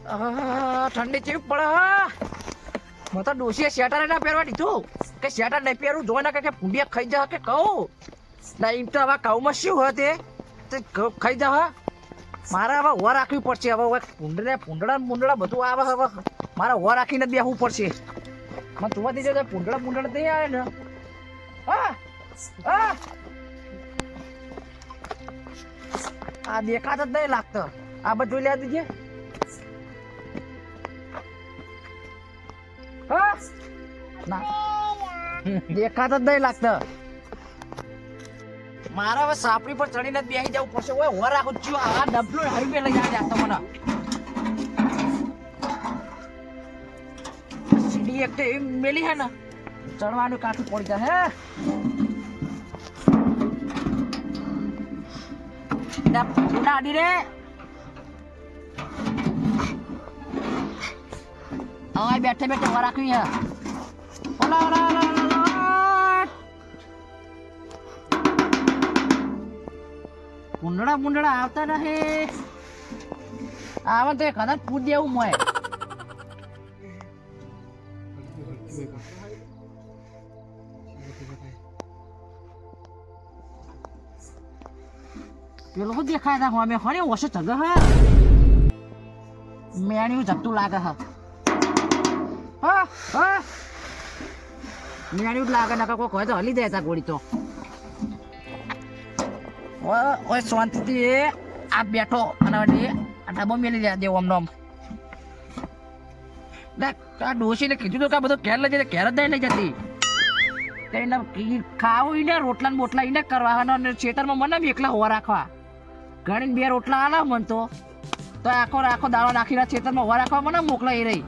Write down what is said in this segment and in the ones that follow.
ઠંડી ચેવી પડે હા. હું તો ડોસીએ શેટર ના પહેરવા દીધું કે શેટર નહીં પહેરવું જોઈ ના કે ભૂંડિયા ખાઈ જા કે કહું ના એમ તો હવે કહુંમાં શું હોય તે ખાઈ જા હા. મારે હવે ઓર રાખવી પડશે હવે પૂંડળા બધું આવે હવે મારે ઓર રાખીને બેસવું પડશે. મને જોવા દીધો તો પૂંડળા નહીં આવે ને. હા હા આ દેખાતો જ નહીં લાગતો. આ બધું લે દીજે. હા ના દેખાતો જ નહીં લાગતો. મારે હવે સાપડી પર ચડીને જ બેસી જવું પડશે. ઓય હોર રાખું છું. આ ડબલું હારી લઈ જાય તો મને સીડી એક તો એમ મેલી હે ને ચડવાનું કાઠું પડી જાય હે ઉડાડી રે. હવે બેઠે બેઠે હોર રાખવી હે. ઓલા ઓલા ઓલા મુંડળા આવતા રહે. આવે તો કદાચ પૂછ દેવું મોય. પેલો શું દેખાય તા અમે હરે ઓછો જગ હા મેણ્યું જગતું લાગે હા. હા હા મેણ્યું જ લાગે ને કોઈ કહે તો હલી જાય તા ગોળી તો. ઓય શાંતિથી આ બેઠો અને આ ડબ્બો મેલી દેવો આમ નામ. આ ડોશીને કીધું તો કે બધું ઘેર લઈ જતી ઘેર જ નહીં લઈ જતી. એને ખાવું એને રોટલા ને બોટલા એને કરવા અને ખેતરમાં મને એકલા હોવા રાખવા. ઘણી 2 રોટલા આલા મન તો આખો દાડો નાખીને ખેતરમાં હોવા રાખવા મને મોકલા એ રહી.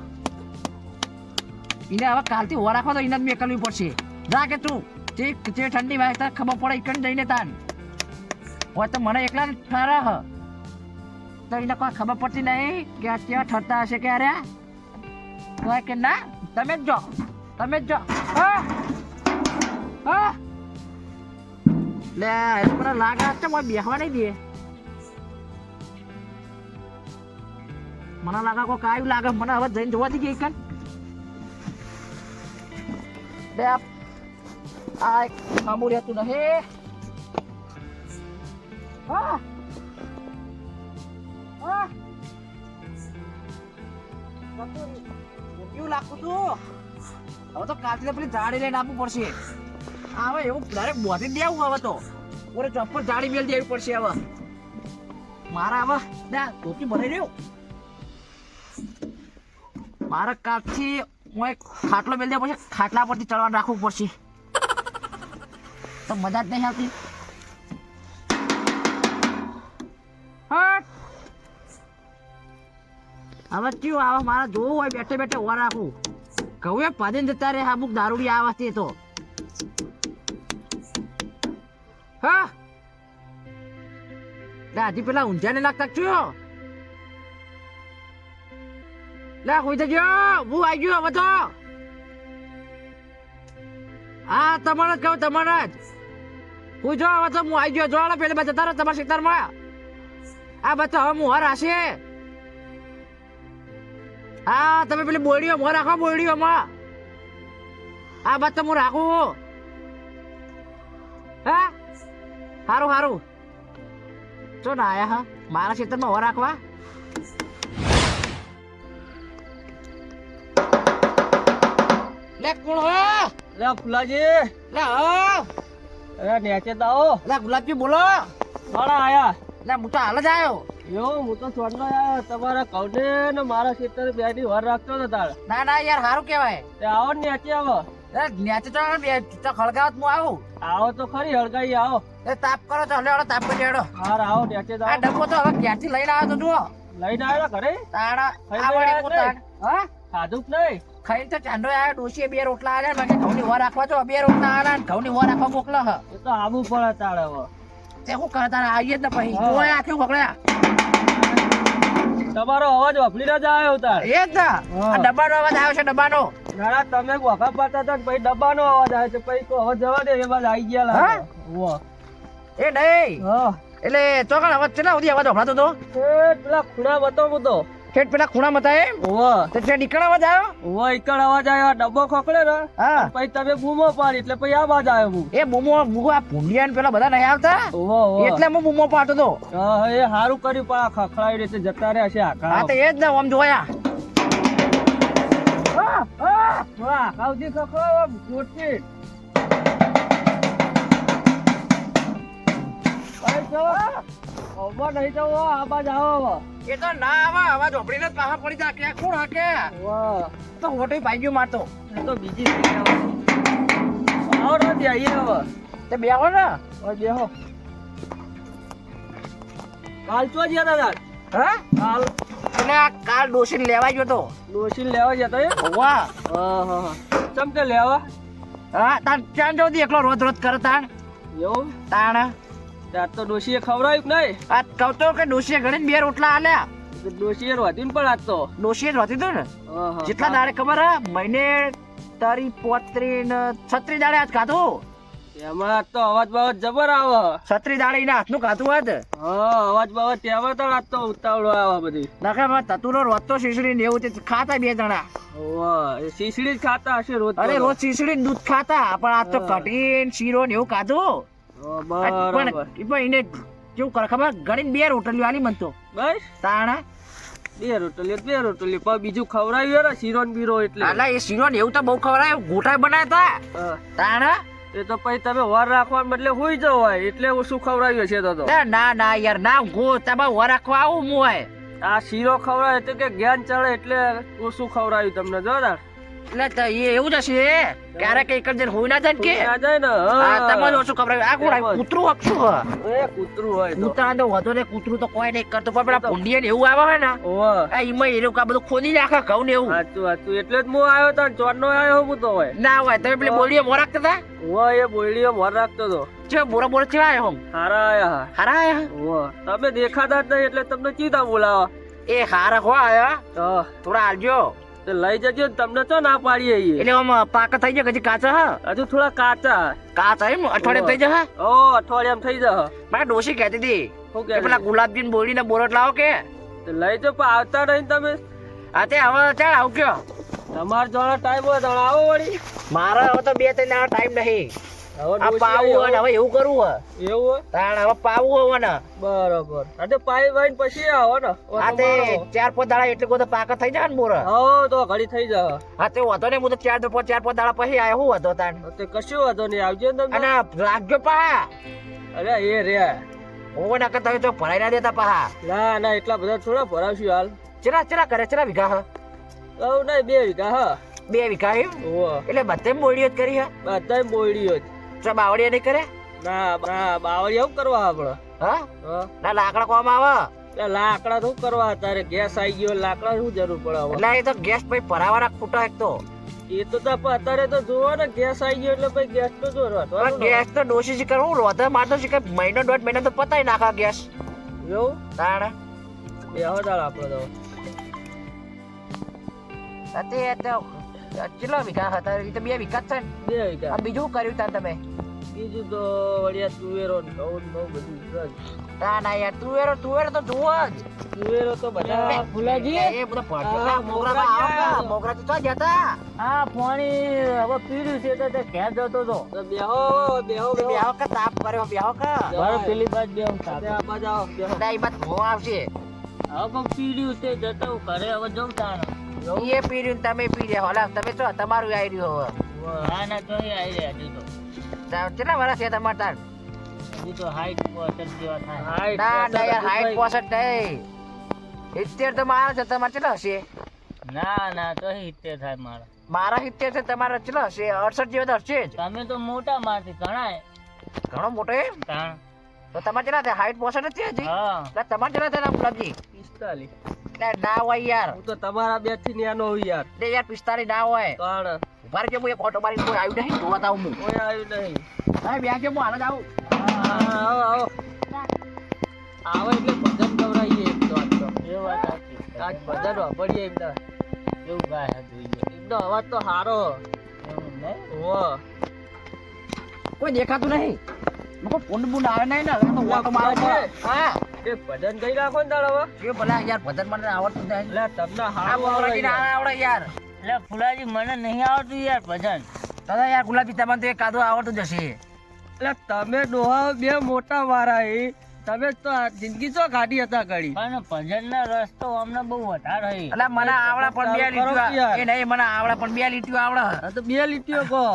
એને હવે કાલથી હોવા રાખવા તો એને જ મેકલવી પડશે. જા કે તું જે ઠંડી વાય તાર ખબર પડે એકણ જઈને તાન હોય તો મને એકલા ઠરા હ તો એને કોઈ ખબર પડતી નહીં કે આ કેવા ઠરતા હશે કે અરે કહે કે ના તમે જ જો. હા હા લે મને લાગે છે મને બેસવા નહીં દે. મને લાગે કોઈ કાયું લાગે મને હવે જઈને જોવા દી ગઈ કન બે આ સામું રહેતું નહીં. હા હા કેવું લાગતું તું. હવે તો કાલથી પેલી જાડી લઈને આપવું પડશે. હવે એવું ડાયરેક્ટ બોધી દેવું હવે તો ઓરે ચોપ્પર જાડી મેલ દેવી પડશે. હવે મારા હવે ધોતી ભરાઈ રહ્યું. મારા કાલથી હું એક ખાટલો મેલ દેવો પડશે. ખાટલા પરથી ચડવાનું રાખવું પડશે તો મજા જ નહીં આવતી. હવે કયું આવે મારા જોવું હોય બેઠે બેઠે ઓર રાખું. કહું પાદીને જતા રે અમુક દારૂડી આવે તે તો. હા હજી પેલા ઊંઝાને લાગતા છું. લે કોઈ જજો હું આવી ગયો હવે તો. હા તમારે જ કહું તમારે જ હું જો હવે તો હું આવી ગયો. જો પેલે બધા જતા રહો તમારા ખેતરમાં. આ બધા હવે મોહર હશે. હા તમે પેલી બોયડીઓ મોં રાખો બોયડીઓમાં. આ વાત તો હું રાખું. હા સારું ચો ના આયા હા મારા ખેતરમાં હો રાખવા. લે કોણ હો લે ફુલાજી લે હા અરે નેચે તો આવો. લે ગુલાબજી બોલો. મારા આયા લે હું તો હાલ જ આવ્યો. હું તો છોડનો આવ્યો. તમારા કૌને ને મારા ખેતર બેની વાર રાખતો હતો તારે. ના યાર સારું કહેવાય. આવો ને નેચે આવો. નેચે તો ખળગાવત હું આવું. આવો તો ખરી હળગાઈ આવો. એ તાપ કરો તો હલે તાપ કરી હેડો. હાર આવો નેચે આ ડબ્બો તો હવે ક્યાંથી લઈને આવ્યો તો જુઓ. લઈને આવ્યો ઘરે તારા આવડે પોતાન હા ખાધું જ નહીં. ખાઈને તો ચાંદો આવ્યો. ડોશીએ 2 રોટલા આલ્યા બાકી ઘઉંની વાર રાખવા જો 2 રોટલા આલ્યા ને ઘઉંની વાર રાખવા મોકલો હ. એ તો આવવું પડે તારે હવે. તે શું કરે તારે આવીએ જ ને પછી જોયા આખું પકડ્યા. તમારો અવાજ વાપરી ના જાય ઉતાર. એ જ ને આ ડબ્બાનો અવાજ આવ્યો છે ડબ્બાનો. ના તમે વખા પડતા હતા પછી ડબ્બાનો અવાજ આવે છે પછી તો હવે જવા દે એ બાદ આવી ગયા લાગે. એ નહીં હા એટલે ચોકડ અવાજ કેટલા સુધી અવાજ વફરાતો તો એ પેલા ખૂણા બતો હું તો ઠેઠ પેલા ખૂણામાં હતા એમ ઓવો તો ત્યાં નીકળવા જ આવ્યો ઓવો એકડ અવાજ આવ્યો ડબ્બો ખોખડે ને હા પછી તમે બૂમો પાડી એટલે પછી આ બાજ આવ્યો હું એ બૂમો આ ભૂંડિયા ને પેલા બધા નહીં આવતા ઓવો ઓવો એટલે હું બૂમો પાડતો હતો હા એ સારું કર્યું પણ આ ખખડાવી રીતે જતા રહ્યા છે હા આખા તો એ જ ને આમ જોયા વાહ કાવજી ખખડાવો જોરથી ભાઈ જો ઓવો નહીં જવો આ બાજ આવો એ તો ના આવે અવાજ ઓપડીને જ પાછા પડી જાય કે કોણ હાકે વાહ તો હોટે ભાઈ ગયો મારતો એ તો બીજી આવો નથી આવીએ હવે તે બેહો ને ઓય બેહો કાલ તો જ્યાં દાદા હા કાલ એટલે આ કાલ ડોસીને લેવા ગયો તો ડોશી લેવા જતો એ વાહ હા ચમ કે લેવા હા તાણ ચાંદ જો એકલો રોજ રોજ કરે તાણ એવું તાણ ત્યાં તો ડોશીએ ખવડાવ્યું કે નહીં આ કહું તો કે ડોસીએ ઘણી બે રોટલા આલ્યા તો ડોશીએ રોધીને પણ આજ તો ડોસીએ જ હોતી હતું ને હા જેટલા દાડે ખબર હે મહિને તારી 35 ને 36 દાડે આજ ખાધું એમાં આજ તો અવાજ બાવાજ જબર આવે 36 દાડે એના હાથનું ખાધું હોત હા અવાજ બાવાજ ત્યાં તો આજ તો ઉતાવળો આવે બધી નકર તતુરો રોજ તો શીશડી ને એવું તે ખાતા બે જણા વાહ એ શીશડી જ ખાતા હશે રોજ અરે રોજ શીશડી ને દૂધ ખાતા પણ આજ તો કઢીન શીરો ને એવું ખાધું બરાબર પણ એને કેવું કરે ખબર ઘણી બે રોટલીઓ આલી મન તો બસ તાણા બે રોટલી પણ બીજું ખવડાવ્યું ને શીરો ને બીરો એટલે અલા એ શીરો ને એવું તો બહુ ખવડાય ગોઠા બનાવ્યા હતા હા. તાણા એ તો પછી તમે વાર રાખવા બદલે હોઈ જવો હોય એટલે ઓછું ખવડાવ્યું છે તો ના યાર ના ગો તમે વર રાખવા આવું હું હોય આ શીરો ખવડાવે એટલે કે જ્ઞાન ચડે એટલે ઓછું ખવડાવ્યું તમને જો તાર એટલે તો એ એવું જ હશે ક્યારેક એક જ હોય ના જાય ને કે આ જાય ને હા તમારે ઓછું ખબર આ કોણ કૂતરું હકશું હ એ કૂતરું હોય તો કૂતરા તો વધો ને કૂતરું તો કોઈ નહીં કરતું પણ પેલા ભૂંડિયા ને એવું આવે હોય ને ઓવા આ ઈમાં એ લોકો આ બધું ખોદી નાખે ઘઉં ને એવું સાચું એટલે જ હું આવ્યો તો ચોર નો આવ્યો હું તો હોય ના હોય તમે પેલી બોલીએ મોર રાખતા હતા ઓવા એ બોયડીઓ મોર રાખતો તો છે બોરા છે આયો હમ હારા આયા હારા આયા ઓવા તમે દેખાતા જ નહીં એટલે તમને ચીતા બોલાવા એ હારા હો આયા તો થોડા આલજો તે લઈ જજો ને તમને તો ના પાડીએ ઈ. એટલે આમ પાકા થઈ જાય હજી કાચા હા હજુ થોડા કાચા કાચા એમ અઠવાડિયે થઈ જાય ઓ અઠવાડિયામાં થઈ જશે મારે ડોશી કહેતી હતી શું કે કે પેલા ગુલાબજી બોલી ને બોરટ લાવો કે લઈ જો પણ આવતા નહીં તમે હા તે હવે ચાલ આવ કયો તમાર જોડે ટાઈમ હોય તો આવો વળી મારા હવે તો 2-3 દાડા ટાઈમ નહીં હવે આ પાવું હોય ને હવે એવું કરવું હોય એવું હોય તાણ હવે પાવું હોય ને બરોબર અરે પાઈ વાઈને પછી આવો ને આ તે 4-5 દાડા એટલે બધો પાકા થઈ જાય ને બોર હો તો ઘડી થઈ જશે હા તે વાંધો નહીં હું તો 4-5 દાડા પછી આયો હું હતો તાણ તે કશું વાંધો નહીં આવજો ને તમે અને રાખજો પા અરે એ રે ઓવો ના કરતા તો ભરાઈ ના દેતા પા ના એટલા બધા થોડા ભરાવશું હાલ ચેલા કરે ચેલા વીઘા હ કહું નહીં 2 વીઘા હા 2 વીઘા એમ ઓહો એટલે બધે બોડીઓ જ કરી હે બધાય બોયડીઓ જ તો બાવળિયા નહીં કરે ના બાવળી આવું કરવા આપણે હા હા ના લાકડા કોમ આવે એટલે લાકડા શું કરવા તારે ગેસ આવી ગયો લાકડા શું જરૂર પડે હવે એટલે એ તો ગેસ પછી ભરાવાના ખૂટા એક તો એ તો અત્યારે તો જોવો ને ગેસ આવી ગયો એટલે પછી ગેસ તો જો પણ ગેસ તો ડોસી શીખર હું રોધે મારતો શીખર મહિનો 1.5 મહિના તો પતાઈ નાખા ગેસ એવું તાણ બેહો દાળ આપણે તો તે તો કેટલા વીઘા હતા એ તો 2 વીઘા જ છે ને 2 વીઘા આ બીજું કર્યું તાર તમે બીજું તો વળિયા તુવેરો ને ઘઉં ને બહુ બધું છે જ. તા ના યાર તુવેરો તો જુઓ જ તુવેરો તો બધા ફૂલાજી એ બધા પડતા મોગરા મોગરા તો ચા જતા હા પાણી હવે પીડ્યું છે તો તે ઘેર જતો તો બેહો બેહો કે તાપ કર્યો બેહો કે બરો પેલી બાજ બેહો આ બાજ આવો બેહો દાઈ બાદ હો આવશે હવે કોક પીડ્યું છે જતો ઘરે હવે જઉં તાણ એ પીર્યું તમે પી રહ્યા હોલા તમે તો તમારું આવી રહ્યું હવે હા ના તો આવી રહ્યા હજુ તો કેટલા વર્ષ છે તમારે તાર હજુ તો હાઈટ પોસટ જેવા થાય ના યાર હાઈટ પોસટ નહીં 70 તો મારા છે તમારે કેટલા હશે ના તો 70 થાય મારા 70 છે તમારા કેટલા હશે 68 જેવા તો હશે જ તમે તો મોટા મારથી ઘણા ઘણો મોટો એમ તાણ તો તમારે કેટલા થાય હાઈટ પોસટ જ છે હજી હા એટલે તમારે કેટલા થાય ગુલાબજી 45 એટલે ના હોય યાર હું તો તમારા બે થી નાનો હું યાર એટલે યાર 45 ના હોય તાણ ઉભા રહેજો હું એક ઓટો મારી કોઈ આવ્યું નહીં જોવા તાવ હું કોઈ આવ્યું નહીં હા બે કે હું હાલ જ આવું આવો એટલે ભજન ગવરાઈએ એક તો આજ તો એ વાત સાચી આજ ભજન વાપરીએ એમ તો એવું ગાય જોઈએ એકદમ અવાજ તો સારો એવું નહીં ઓ કોઈ દેખાતું નહીં મકો ફોન બુન આવે નહીં ને તો ઓટો મારે છે હા એક ભજન ગઈ રાખો ને તાર હવે. એ ભલા યાર ભજન મને આવડતું નહીં. એટલે તમને આ હારું આવડે મોરાજી ના યાર. આવડે યાર. એટલે ફુલાજી મને નહીં આવડતું યાર ભજન. દાદા યાર ગુલાબી તમને તો એક કાદો આવડતું જશે. એટલે તમે ડોહા બે મોટા વાળા એ તમે તો આ જિંદગી ચો કાઢી હતા ઘડી. પણ ભજન ના રસ તો અમને બહુ વધારે હઈ. એટલે મને આવડે પણ બે ચાલુ કરો લીટીઓ યાર. એ નહીં મને આવડે પણ બે લીટીઓ આવડે. હા તો બે લીટીઓ કહો.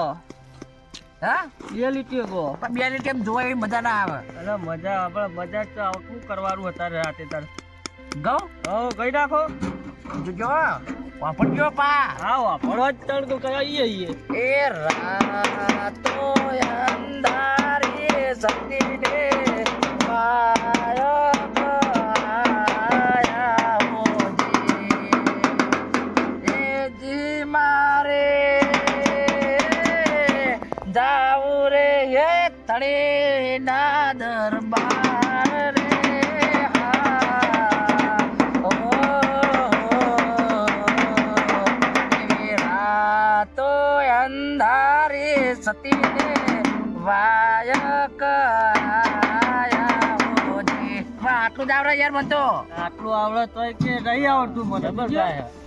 હા બે લીટીઓ કહો. પણ બે લીટી એમ જોવા એવી મજા ના આવે. અરે મજા આપણે મજા તો શું કરવાનું અત્યારે રાતે તાર. ગૌ ગઈ નાખો. જો વાપરજો પા. હા વાપરો જ તણ તો કહીએ એ રાતો અંધારી સતીને પાયક આયા મોજી. એ જી મારે જાવું રે એ તળે ના દરબાર રે. અંધારી સતીને વાયક આયા મોજી. આટલું જ આવડે યાર મને તો. આટલું આવડે તોય કે નહીં આવડતું મને.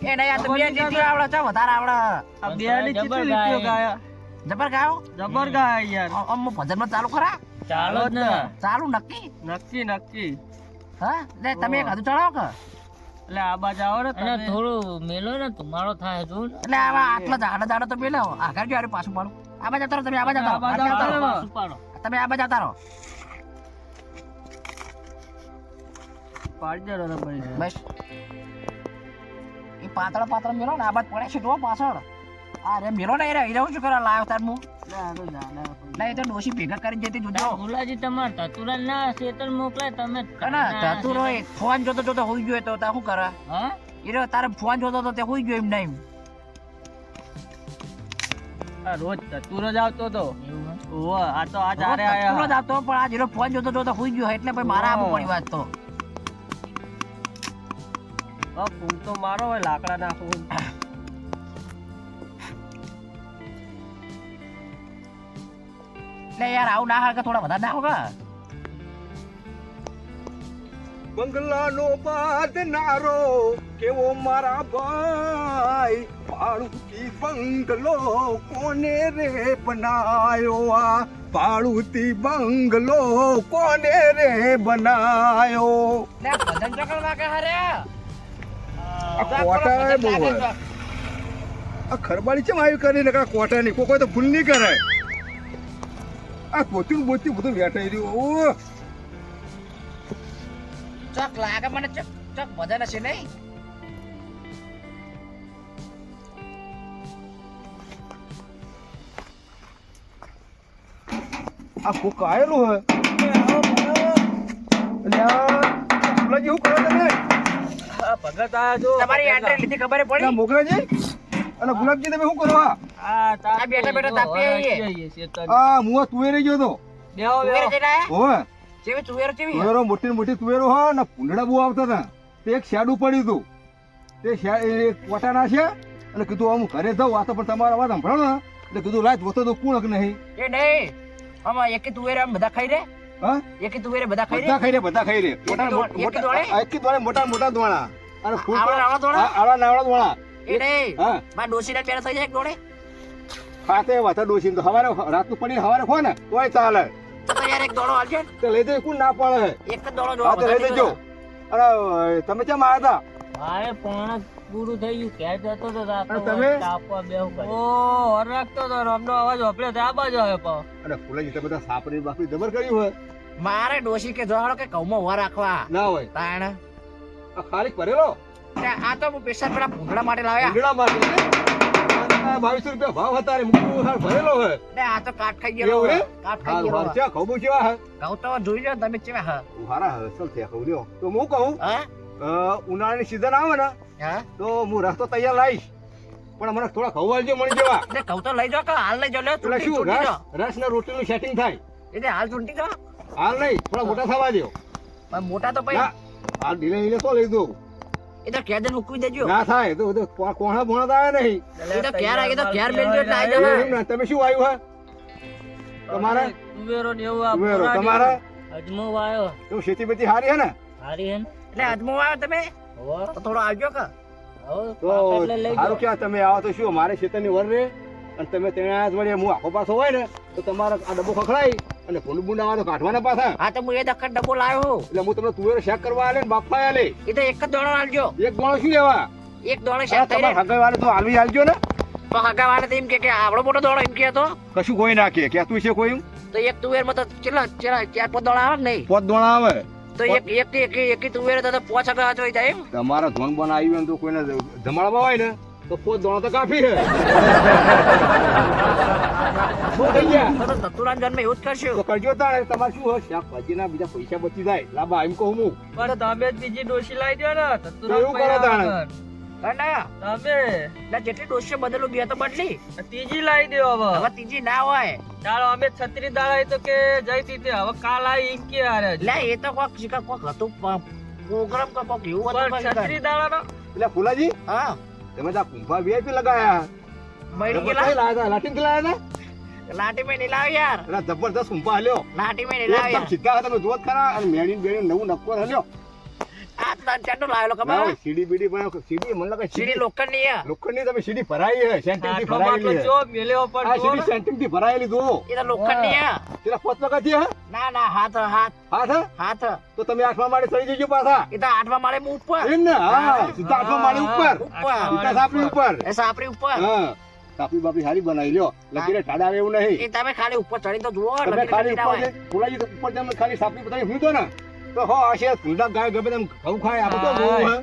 એ નહીં આ તો બે લીટીઓ આવડે છે વધારે આવડે. આ બે ની કેટલી લીટીઓ ગાયા. જબર ગાયો. જબર ગાયા યાર. આમ ભજનમાં ચાલુ ખરા. ચાલો જ ને. ચાલુ નક્કી. નક્કી નક્કી. હા લે તમે એક હજુ ચડાવો કે. એટલે આ બાજુ આવો ને તમે થોડું મેલો ને તમારો થાય જો. એટલે આવા આટલા જાડા જાડા તો મેલે આગળ જો પાછું પાડું. આ બાજુ આવતા રહો તમે. આ બાજુ આવતા રહો. તમે આ બાજુ આવતા રહો. પાડી દેડો ભાઈ. બસ એ પાતળા પાતળા મેલો ને આ બાજુ પડે છે તો પાછળ. આ રે મેલો ને રે હીરા શું કરવા લાવ્યો તાર મુ. ના એ તો ડોશી ભેગા કરીને જતી જોજો. મુલાજી તમાર તતુરા ના શેતર મોકલાય તમે. કના તું રોય ફોન જોતો જોતો હોઈ ગયો તો તા શું કરે. હા ઈરો તારે ફોન જોતો તો તે હોઈ ગયો એમ નહીં. આ રોજ તતુરો જ આવતો તો. ઓહો આ તો આજ આરે પૂરો આયા. જ આવતો પણ આ હીરો ફોન જોતો જોતો હોઈ ગયો એટલે ભાઈ મારા આબુ પડી વાત તો. ફૂલ તો મારો હોય લાકડા નાખું. એટલે યાર આવું ના હાલ કે થોડા વધારે નાખો કે. બંગલાનો બાંધનારો કેવો મારા ભાઈ, ભાડુતી બંગલો કોને રે બનાયો, આ ભાડુતી બંગલો કોને રે બનાયો. લે ભજન ચકલ વાગે હારે. આ કોટા બહુ હોય. આ ખરબાડી ચમ આવી કરીને આ કોટા ની કોઈ તો ભૂલ નહીં કરે. આ પોતું બોતી બધું વેટાઈ રહ્યું. ઓ ચક લાગે મને ચક ચક ભજન હશે નહીં. આ કોક આયેલું હે. મોગલાજી શું કરો તમે? ભગત આયા જો. તમારી એન્ટ્રી લીધી ખબર ના પડી. મોગલાજી અને ગુલાબજી તમે શું કરો? આ આ બેઠા બેઠા તાપી આવીએ. આ મુવા તુવેરે ગયો તો. તુવેર જઈને આયા? ઓવે ચેવી તુવેર ચેવી? તુવેરો મોટી ને મોટી તુવેરો હા ને ભૂંડડા બહુ આવતા હતા. તે એક શેડું પડ્યું હતું. તે કોટા નાખ્યા અને કીધું આમ ઘરે જાઉં. આ તો પણ તમારા વાત સંભળાવો ને એટલે કીધું લાજ જોતો તો કુણક નહીં. એ નહીં આમાં એકી તુવેર આમ બધા ખાઈ રે. હા એકી તુવેર બધા ખાઈ બધા રે. ખાઈ રે બધા ખાઈ રે. મોટા એકી દોડે? એકી દોડે મોટા મોટા દોણા અને ફૂલ આવડા નાવડા દોડા? આવડા નાવડા દોણા. એ નહીં હા મારા ડોશીના પેરા થઈ જાય એક દોડે. ખાતે વાતા ડોસીને તો હવારે રાતનું પડીને હવારે ખો ને તોય ચાલે. તો યાર એક દોડો આલજો ને. તે લઈ જઈ કોણ ના પડે. એક જ દોડો હા તો લઈ જોવા જજો. અને તમે કેમ આવ્યા મારે પણ પૂરું થઈ ગયું. ક્યાં જતો તો રાતો અને તમે? તાપવા બેહું કરી. ઓ હર રાખતો તો રમનો અવાજ વાપર્યો તો આ બાજુ આવ્યો પાવ. હતા? અને ફૂલાજી તમે બધા સાપરી બાપરી જબર કર્યું હોય મારે ડોશી કે જોવાડો કે ઘઉંમાં ઉભા રાખવા ના હોય. તાણ આ ખાલી ભરેલો આ તો હું પેશા પેલા ભૂંગળા માટે લાવ્યા. ભૂંગળા માટે 2200 રૂપિયા ભાવ હતા રે. મૂકું હાલ ભરેલો હોય ને આ તો કાટ ખાઈ ગયો. એવું રે? કાટ હાલ ખાઈ હાલ ગયો. ચા ખબર કેવા હે? ઘઉં તો જોઈ લો તમે કેવા હા. હારા હે ચલ થયા કહું લ્યો. તો હું કહું હા ઉનાળાની સીઝન આવે ને હા તો હું રસ્તો તૈયાર લાવીશ. પણ મને થોડા ઘઉં આલજો મળી જેવા. એટલે ઘઉં તો લઈ જાઓ કે હાલ લઈ જાઓ. લે એટલે શું ચૂંટી જાઓ. રસ ને રોટલીનું સેટિંગ થાય. એટલે હાલ ચૂંટી જાઓ. હાલ નહીં થોડા મોટા થવા દો. પણ મોટા તો ના પછી હાલ ઢીલે ઢીલે તો લઈ દઉં. એ તો કેદ મૂકવી દેજો. ના થાય તો કોણા ભોણા તો આવે નહીં. એ તો ક્યાર આવી તો ક્યાર મેલજો એટલે આવી જાવ. એમ ને, તમે શું આવ્યું હે તમારે? તુવેરો ને એવું આ ઉમેરો તમારે અજમો વાયો. તો ખેતી બેતી હારી હે ને? હારી હે ને? એટલે હાથમાં આવ્યો તમે હોવે. તો થોડો આવજો કે હવે તો પાપડ લઈ લેજો. સારું ક્યાં તમે આવો તો શું મારે ખેતરની વર રે અને તમે ત્યાં આયા જ વળી હું આખો પાછો હોય ને તો તમારો આ ડબ્બો ખખડાઈ અને ભૂંડ બુંડ આવે તો કાઢવાના પાછા હા તો હું એ દખત ડબ્બો લાવ્યો એટલે હું તમને તુવેર શેક કરવા આલે ને બાફા આલે એ તો એક જ દોડો આલજો એક ગોળો શું લેવા એક દોડો આ શેક થઈને તમારા હગાઈ વાળે તો હાલવી હાલજો ને તો હગાવાને તો એમ કે આવડો મોટો દોડો એમ કે તો કશું કોઈ નાખે કહેતું છે કોઈ તો એક તુવેરમાં તો ચેલા ચાર પાંચ દોડા આવે ને નહીં પોત દોણા આવે તો એક તુવેર તો પોચ હગા જોઈ જાય એમ તમારા ધોન બોન આવ્યું ને તો કોઈને ધમાડવા હોય ને તો પોત દોણા તો કાફી છે શું થઈ ગયા તો સતુરામ જન્મ એવું જ કરશું તો કરજો તાણે તમારે શું હોય શાકભાજીના બીજા પૈસા બચી જાય લાંબા એમ કહું હું પણ તમે જ બીજી ડોશી લાવી દો ને તો તો એવું કરો તાણે. અને તમે એટલે જેટલી ડોસીઓ બદલું બે તો બદલી ત્રીજી લાવી દો હવે હવે ત્રીજી ના હોય ચાલો અમે 36 દાડા તો કે જઈ હતી હવે કાલ આવી એમ કે હારે જ. એટલે એ તો કોક શિકાર કોક હતું પ્રોગ્રામ કોક એવું હતું પણ 36 દાડા નો એટલે ફુલાજી હા તમે તો આ કુંભા વીઆઈપી લગાયા મહિનું કઈ કેલા લાયા તા? લાઠીન થી લાયા લાટી મેં નહીં લાવ યાર તા? એટલે જબરદસ્ત કુંભા હલ્યો લાટી મેં નહીં લાવ એકદમ યાર સીધા હતા તમે જોત ખરા અને મેળીન બેળીન નવું નક્કોર હલ્યો આ ત્રણ ચારનો લાવેલો ના ખબર હોય, સીડી બીડી બનાવો સીડી મને લાગે સીડી લોખંડની હે. લોખંડની તમે સીડી ભરાઈ છે સેન્ટિંગ થી આટલો ભરાયેલી બાટલો છે જો મેલ્યો આ પણ સીડી સેન્ટિંગ થી ભરાયેલી જો એ તો લોખંડની હે. તેના પોત પગાથી હે ના ના હાથ હાથ હાથ હે? હાથ તો તમે આઠમા માળે ચડી જજો પાછા એ તો આઠમા માળે હું ઉપર એમ ને હા સીધા આઠમા માળે ઉપર ઉપર વિકાસ આપણી ઉપર એ સાપરી ઉપર હા કાપી બાપી સારી બનાવી લ્યો લકીરે ઠાડા આવે એવું નહીં એ તમે ખાલી ઉપર ચડી તો જુઓ તમે લગીર ખાલી લગીર ના ઉપર હોય. ફુલાજી તો ઉપર તમે ખાલી સાપની બતાવી હું તો ને તો હો હશે ભૂંડા ગાય ગમે તેમ ઘઉં ખાય આ બધું જોવું હે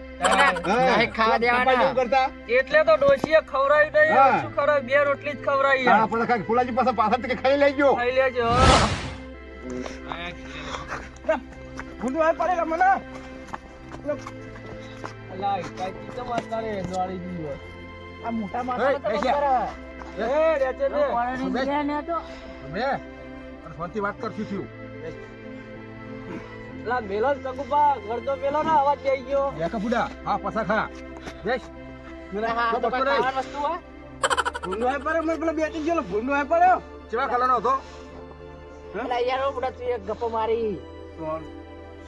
નહીં ખાવા દેવાના. એવું કરતા એટલે તો ડોશીએ ખવડાવી નહીં હા. શું ખવડાવી બે રોટલી જ ખવડાવી હા આપણે કાંઈક ફુલાજી પાસે પાછળ થી ખાઈ લેજો ખાઈ લેજો ભૂંડું આ પડેલા મને અલા કાઈ તો માતારે દોડી દીધો આ મોટા માથા તો એ, કરે. એ રેચે ને બે ફોનથી વાત કરશું થયું અલા મેલો સગુબા ગરદો મેલો ના અવાજ જઈ ગયો એકા ફુડા હા પાછા ખા બેસ હા, તો કોઈ ખાવાની વસ્તુ હોય? ભૂંડું આ પડે મને પેલા બેટી ગયો ભૂંડું આ પડ્યો કેવા કલરનો હતો એટલે યાર હું બધા તું એક ગપ્પો મારી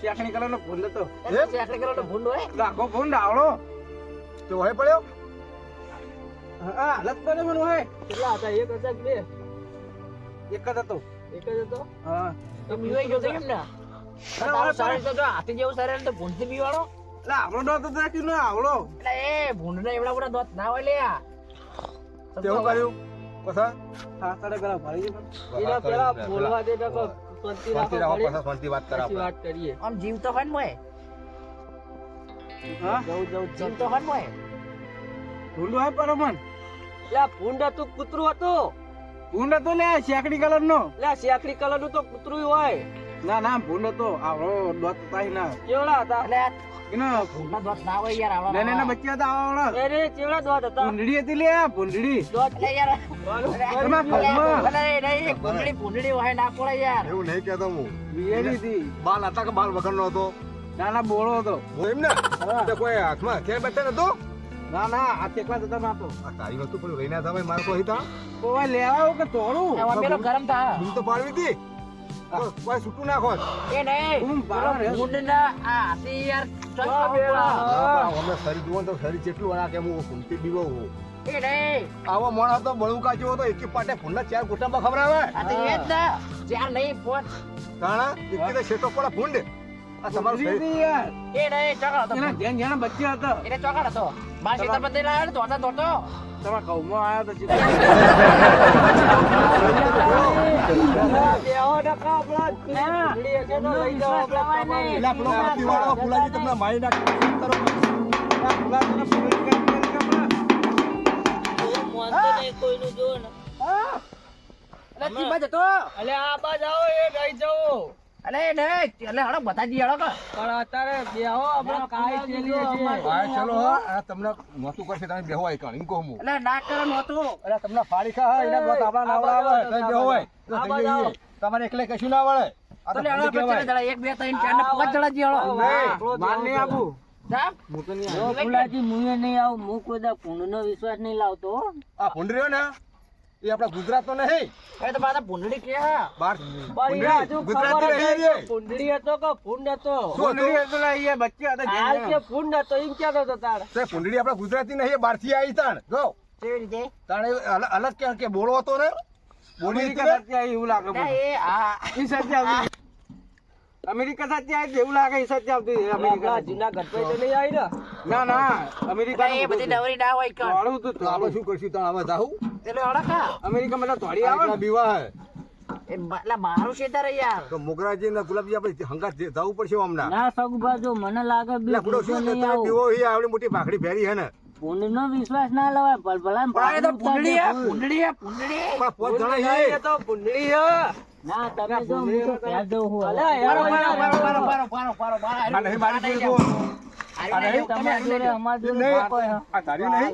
શેકણી કલરનો ભૂંડ હતો ચાકરી કરો તો ભૂંડ હોય લાખો ભૂંડ આવડો તો હોય પડ્યો હા હાલત પડે મને હોય કેટલા હતા એક હતા કે બે એક જ હતો એક જ હતો હા તો બીવાઈ ગયો તો એમ ને તારું શરીર તો જો હાથી જેવું શરીર ને તો ભૂંડથી બીવાડો એટલે આપણો ડોટ હતો કે ના આવડો એટલે એ ભૂંડને એવડા બધા દોત ના હોય લે આ. કેવું કર્યું પછા હા તારે પેલા ભાઈ એના પેલા બોલવા દે તો શાંતિ રાખો ઘડી. શાંતિ વાત પછી વાત કરીએ આમ જીવ તો હોય ને મોય હા જવું જીવ તો હોય ને મોય ભૂંડ હોય પર મન લે ભૂંડ હતું કૂતરું હતું ભૂંડ હતો લે શેકડી કલર નો લે શેકડી કલર નું તો કૂતરું હોય ના ના ભૂંડ હતો આવડો ડોટ તાઈ ના કેવડા હતા એટલે આ એના ભૂંડના દોત ના હોય યાર આવડા નાના બચ્ચા હતા આવડો અરે કેવડા દોત હતા ભૂંડડી હતી લે ભૂંડડી દોત એટલે યાર એમાં ઘરમાં. અરે નહીં ભૂંડડી હોય ના પડે યાર એવું નહીં કહેતો હું બિયારી હતી. બાલ હતા કે બાલ વગરનો હતો નાના બોળો હતો. એમ ને તો કોઈ હાથમાં ક્યાંય બચ્ચા નતો ના ના આ તેકલા જતા નાતો. આ તારી વસ્તુ પણ લઈને હતા મારે કોઈ હતા કોઈ લેવા આવું કે તોડું? હવે પેલો ગરમ થા હું તો પાડવી હતી કોઈ છૂટું નાખો એ નહીં હું બાર પેલો ભૂંડના આ હાથી યાર ચોક ખાવું અમે શરીર જુઓ તો શરીર જેટલું વળા કે હું ફૂમતી બીવો હું પડે. એ નહીં આવો મોણો તો બળુકા જેવો તો એકી પાટે ફૂંડા ચાર ગોટામાં ખવડાવે આ તો એ જ ને જ્યાં નહીં પોત કાણા એકી તો શેટો પડે ફૂંડ આ તમારું ભૂલી શરીર હતી યાર. એ નહીં ચોકડ હતો એના ધ્યાન જ્યાં બચ્ચા હતા. એને ચોકડ હતો બાર શેતર બદલી લાવ્યો ને દોડતો દોડતો તમારા ઘઉંમાં આયા તો ચીકુ. દેહો ડકા આપણા ભૂંડી હશે તો લઈ જાઓ આપણા કમાઈ. પેલા પેલો માટીવાળો ફુલાજી તમને મારી નાખી કરો આ ફુલાજીને ફૂલી કાઢી કાઢી કાપડા. મોનતો નહીં કોઈનું જો ને. એટલે ચીબા જતો અલે આ બાજ આવો એ રહી જાઓ અલે એ નહીં એટલે હળો બતાજી હળો કે પણ અત્યારે બેહો આપણે કાઈ ચેલીએ છે ભાઈ ચલો હા આ તમને નોતું કરશે તમે બેહો આઈ કાઢી કહું હું એટલે ના કરે નહોતું એટલે તમને ફાડી ખા એના બસ આપણા નાવડા આવે તમે બેહો હોય તો આ થઈ બાજુ જઈએ. તમારે એકલે કશું ના વળે આ તો તો લે હળો ફૂંડી આપણે કહેવાય. ચલે જરા 1 2 3 4 ને 5 જણા જી હળો માર નહીં આપું. સાહેબ હું તો નહીં જો આવું. ફુલાજી મુએ નહીં આવું હું કોઈ દા ભૂંડનો વિશ્વાસ નહીં લાવતો હો. આ ફૂંડ રહ્યો ને એ આપણા ગુજરાતનો નહીં એ તો પાછા ભૂંડડી કે હા બાર પણ એ હજુ ગુજરાતી ખબર નહીં હતી રે. કે ભૂંડડી હતો કે ભૂંડ હતો. શું હતું? ભૂંડડી હતો લા, એ બચ્ચા હતા હાલ જઈને. કે ભૂંડ હતો એમ કહેતો હતો તાર. તે ભૂંડડી આપણા ગુજરાતી નહીં એ બહારથી આવી તાણ જો કેવી રીતે તાણ એ અલગ કે બોળો હતો ને બોલી હતી અમેરિકા ને? સાથે આવી એવું લાગે ના, મને. એ આ ઈ સાથે આવતી. અમેરિકા સાથે આવી એવું લાગે ઈ સાથે આવતી અમેરિકા આપણા સાથે. જૂનાગઢ માં તો નહીં આવી ને. ના ના અમેરિકા એ બધી નવરી ના હોય કણ તોડું તું તો આપણે શું કરશું તાણ હવે જાહું એટલે અડકા અમેરિકા માં તોડી આવે આટલા ને. બીવા હે એ એટલે મારું શેતર હે યાર તો મોગરાજી ને ગુલાબજી આપણે હંગાત જવું પડશે હમણાં ના સગુભા જો મને લાગે એટલે ગુડો શું છે, તમે બીવો એ આવડી મોટી ભાખડી ભેરી હે ને ભૂંડ નો વિશ્વાસ ના લેવાય ભલભલા પણ એ તો ભૂંડડી હે ભૂંડડી હે ભૂંડડી પણ પોત જણા છે તો ભૂંડડી હે. ના તમે જો હું તો પહેર દઉં હું. અલે પારો યાર પારો પારો પારો પારો પારો આ નહીં મારી જોડે જુઓ. આ નહીં તમે જોડે અમાર જોડે નહીં. બાપો હે. આ ધાર્યું નહીં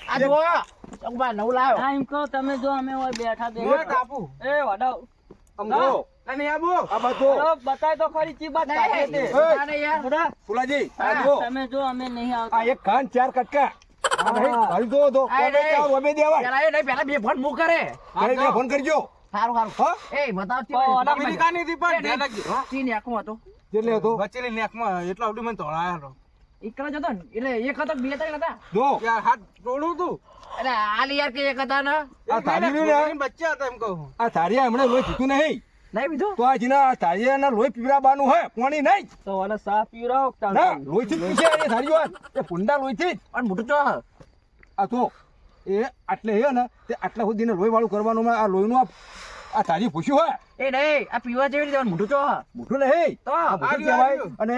આ જો ચંગબા નવ લાવ્યો ના એમ કહો તમે જો અમે હોય બેઠા એ દેખો. ટાપુ. એ વડાવ આમ જો અને આબુ. આ બધો ચલો, બતાય તો ખરી ચી બાત કાઢે તે. ના ને યાર બુડા, ફુલાજી આ જો તમે જો અમે નહીં આ આવતા. એક ખાન ચાર કટકા આ નહીં મારી જો તો આ કોમે નહીં. ત્યાં વમે દેવાય પેલા એ નહીં પેલા બે ફોન મુક કરે ઘરે ઘરે ફોન કરજો સારું સારું હા એ બતાવ પણ અમેરિકાની હતી પણ ધ્યાન રાખજો. ચીન આખું હતો જેટલે હતો વચ્ચેની નેકમાં એટલા સુધી મને તોડાયો હતો. એકલો જ હતો ને એટલે એક હતો બે ત્રણ હતા જો યાર હાથ તોડું તું. એટલે હાલ યાર કે એક હતા ને આ ધાર્યું ને બચ્ચા હતા એમ કહું. આ ધારિયા હમણાં લોહી પીતું નહીં નહીં બીજું તો આ જીના આ ધારિયાના લોહી પીવડાવવાનું હે પાણી નહીં તો મને સાફ પીવડાવો તાર. ના લોહીથી જ પીશે એ ધારિયો એ પુંડા લોહીથી જ પણ મોટું ચો આ તો એ આટલે હે ને તે આટલા સુધીને લોહી વાળું કરવાનું આ લોહીનું આ ધારી પૂછ્યું હે એ નહીં આ પીવા જેવી રીતે મોટું ચો મોટું નહીં તો આ મોટું આવ્યું, કહેવાય આવ્યું. અને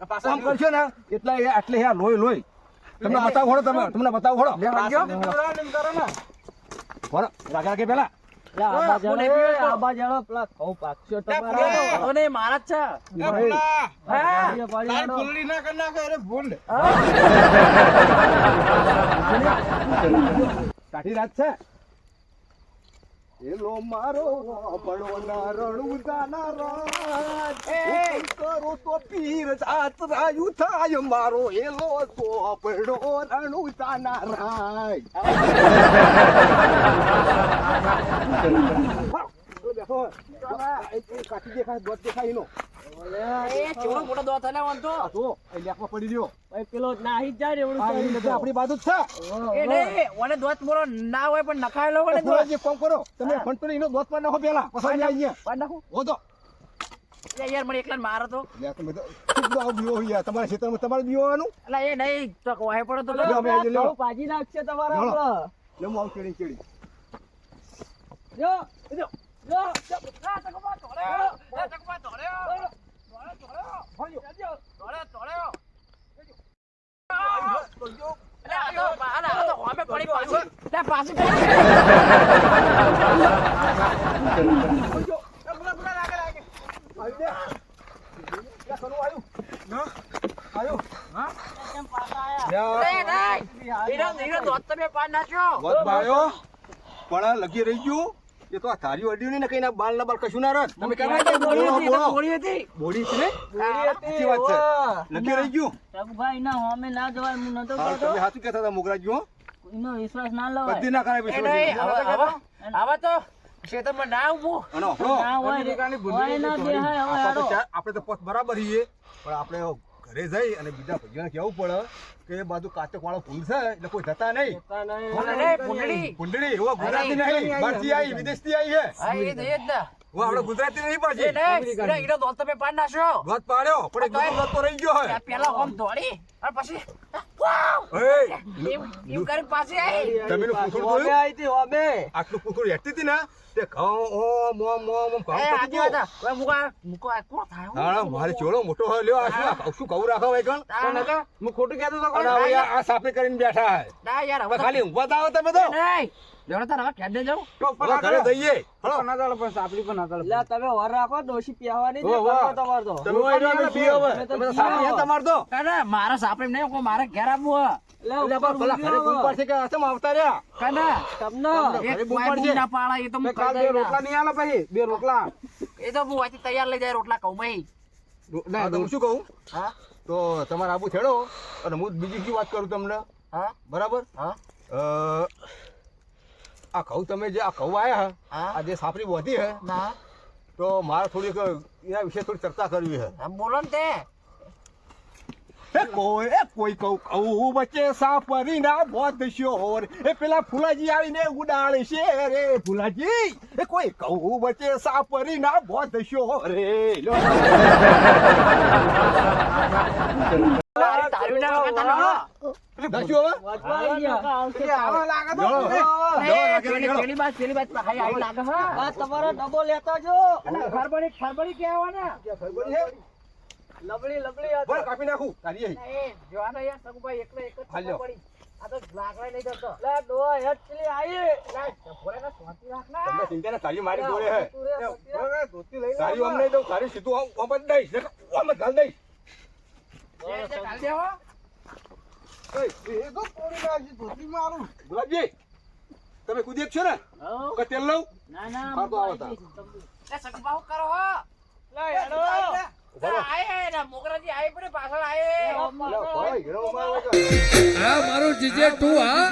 આ પાછા કામ કરશો ને એટલે એ આટલે હે આ લોહી તમને બતાવો હળો તમને બતાવો હળો પાછા પીવડાવો ને એમ કરો ને. હળો રાગા કે પેલા લે, આબા જાળો, કોને પીવડાવો? આબા જાળો, પેલા ઘઉં પાકશો લે, તમારા. ફૂલે. તો ને મારા જ છે એ ભૂંડા. હા પાડીએ, પાડીએ, તાર હાલો. ફૂલડી ના કરી નાખે અરે ભૂંડ. કાઠી રાત છે એલો મારો પડવના રણુદાના રાજ એ કરો તો પીર જાત રાયુ થાય મારો એલો તો પડો રણુદાના રાજ બેઠો કાઠી દેખાય દોત દેખાય એનો એ ચેવડો મોટો દોત હલે વન તો આ તો એ લેખમાં પડી રહ્યો ભાઈ પેલો નાહી જ જાય ને એવડું આ તો એ નથી આપણી બાજુ જ છે એ નહીં ઓને દોત મોરો ના હોય પણ નખાયેલો હોય ને દોત થોડા જે કામ કરો તમે ફોન કરી એનો દોત પર નાખો પેલા પછી અહીંયા પાડ નાખું હો તો એટલે યાર મને એકલા મારો તો એટલે તમે તો ખૂબ આવ બીવો યાર તમારા ક્ષેત્રમાં તમારે બીવાનું એટલે એ નહીં તો કોહે પડો તો લે, અમે આજે લ્યો. ઘઉં ભાજી નાખશે તમારા લ્યો. આપણે. લે હું આવું ચડી ચડી જો, જો, જો. આ ચકવા તોડ્યો આ ચકવા તોડ્યો તોડ્યો એટલે આ તો હોમે પડી પાછી ત્યાં પાછી કેમ પાછા આયા? હીરો દોત તમે પાડ નાખ્યો વધ બાયો પણ લગી રહી ગયું એ તો આ ધારી અડ્યું ને કઈ ના બાલ ના બાલ કશું ના રત તમે કહેવાય કે બોલો બોલો ગોળી હતી બોડી છે ને સાચી વાત છે લગી રહી ગયું રઘુભાઈ, એના હોમે ના જવાય, હું નતો હા કહેતો. તમે સાચું કહેતા હતા મોગરાજી હો એનો વિશ્વાસ ના લેવાય. બધી ના કરાય એ નહીં વિશ્વાસ હવે તો ખેતરમાં ના ઉભું અને હો ના હોય, અમેરિકાની ભૂંડી હોય ના દેહાય, હવે હાલો. આપણે તો પોત બરાબર છીએ પણ આપણે ઘરે જઈ અને બીજા ભાઈઓને કહેવું પડે કે એ બાજુ કાચક વાળો ફૂલ છે એટલે કોઈ જતા નહીં ભૂંડડી કુંડળી એવો ગુજરાતી નહીં બહારથી આવી વિદેશથી આવી છે હા એ જ ને ઓ આપણે ગુજરાતી નહીં એ પાછી નહીં હીરો દોત તમે પાડ નાખ્યો ગત પાડ્યો પણ એક બીજો ગત તો રહી ગયો હે પેલા હોમ દોડી અને પછી વાવ એ એવું કરીને પાછી આવી તમે નું પૂછડું હોમે જોયું આઈ હતી, હોમે. આટલું પૂછડું હેઠતી હતી ને તે ઘઉં ઓમ ઓમ ઓમ ઓમ ઘઉં એ પતી હાજી ગયો હતા હવે મુકો આ કોણ થાય હું? હા મારે ચોળો મોટો હોય લ્યો આ શું કહું રાખો ભાઈ કણ ના, હું ખોટું કહેતો તો અને હવે આ સાપે કરીને બેઠા હે ના યાર હવે હવે ખાલી ઊંઘવા તો આવો તમે તો નહીં લેવડો તાર હવે કેડે જાઉં હવે ઘરે જઈએ હળો ના ચાલે પણ સાપડી પણ ના ચાલે. લે, તમે વર રાખો, ડોશી પહેવાની જ હો, હો. કરવો તમારે તો. તમે ઓય રહ્યો પીઓ હવે તમે તો સાપી હે તમાર તો કાના મારા સાપરે નહીં કોઈ મારે ઘેર આવવું હે. લે, એટલે ઉપર પેલા ઘરે ઊંઘી બૂમ રહો. પાડશે કે આસમ આવતા રહ્યા કાના તમને એક ઘરે બૂમ કોઈ પાડશે. બૂમ ના પાડા એ તો હું તો કાલ કહી બે દઈ રોટલા નહીં આલે પછી બે રોટલા. એ તો હું વાંચી તૈયાર લઈ જાય રોટલા કહું ભાઈ હા, તો હું શું કહું હા તો તમારે આબુ છેડો અને હું બીજી શું વાત કરું તમને હા બરાબર હા આ ઘઉં તમે જે આ ઘઉં આયા હે હા આ જે સાપરી બોધી હે ના તો મારે થોડીક એના વિશે થોડી ચર્ચા કરવી હે આમ બોલો ને તે કોઈ કહું વચ્ચે સાપરી ના બોધશો રે પેલા ફુલાજી આવીને ઉડાડે છે રે ફુલાજી કોઈ કહું વચ્ચે સાપરી ના બોધશો રે તારું ના વખત આનો. દસ્યો હવે વાંચવા આવી ગયા. એટલે આવા લાગે તો જો. એ, પેલી બાજુ હાઈ આવું લાગે હા આ તમારો ડબ્બો લેતા જો. ખરબડી કહેવાના ખબર છે લબડી લબડી આ બોલ કાપી નાખું તારી અહીં. એ જોવાનો યાર સગુભાઈ એકલો એક જ હાલ્યો. ખબર પડી. આ તો લાકડા નહીં જતો લા ડોહા હેઠ પેલી આઈ. ભોળાના શાંતિ રાખ ના. તમને ચિંતા ના તારી મારી જોડે હે તું રે સત્યા. ધોતી લઈને તારી આમ નહીં દઉં તારી સીધું આમ જ દઈશ આમ જ ઘાલ દઈશ જે કાલ દેવો. એ તો પોણી નાખી ધોતી મારું ગુલાબજી તમે કુદી એક છો ને હઉ. કે તેલ લઉં ના ના હા, તો આવો તાર. એ સગુભા હું કરો હો? લા હેડો. ઉભા રહો. આય ના મોગરાજી આય પડે પાછળ આય લે, ભાઈ, હેરો મારવા જો. આ મારું જીજે તું હા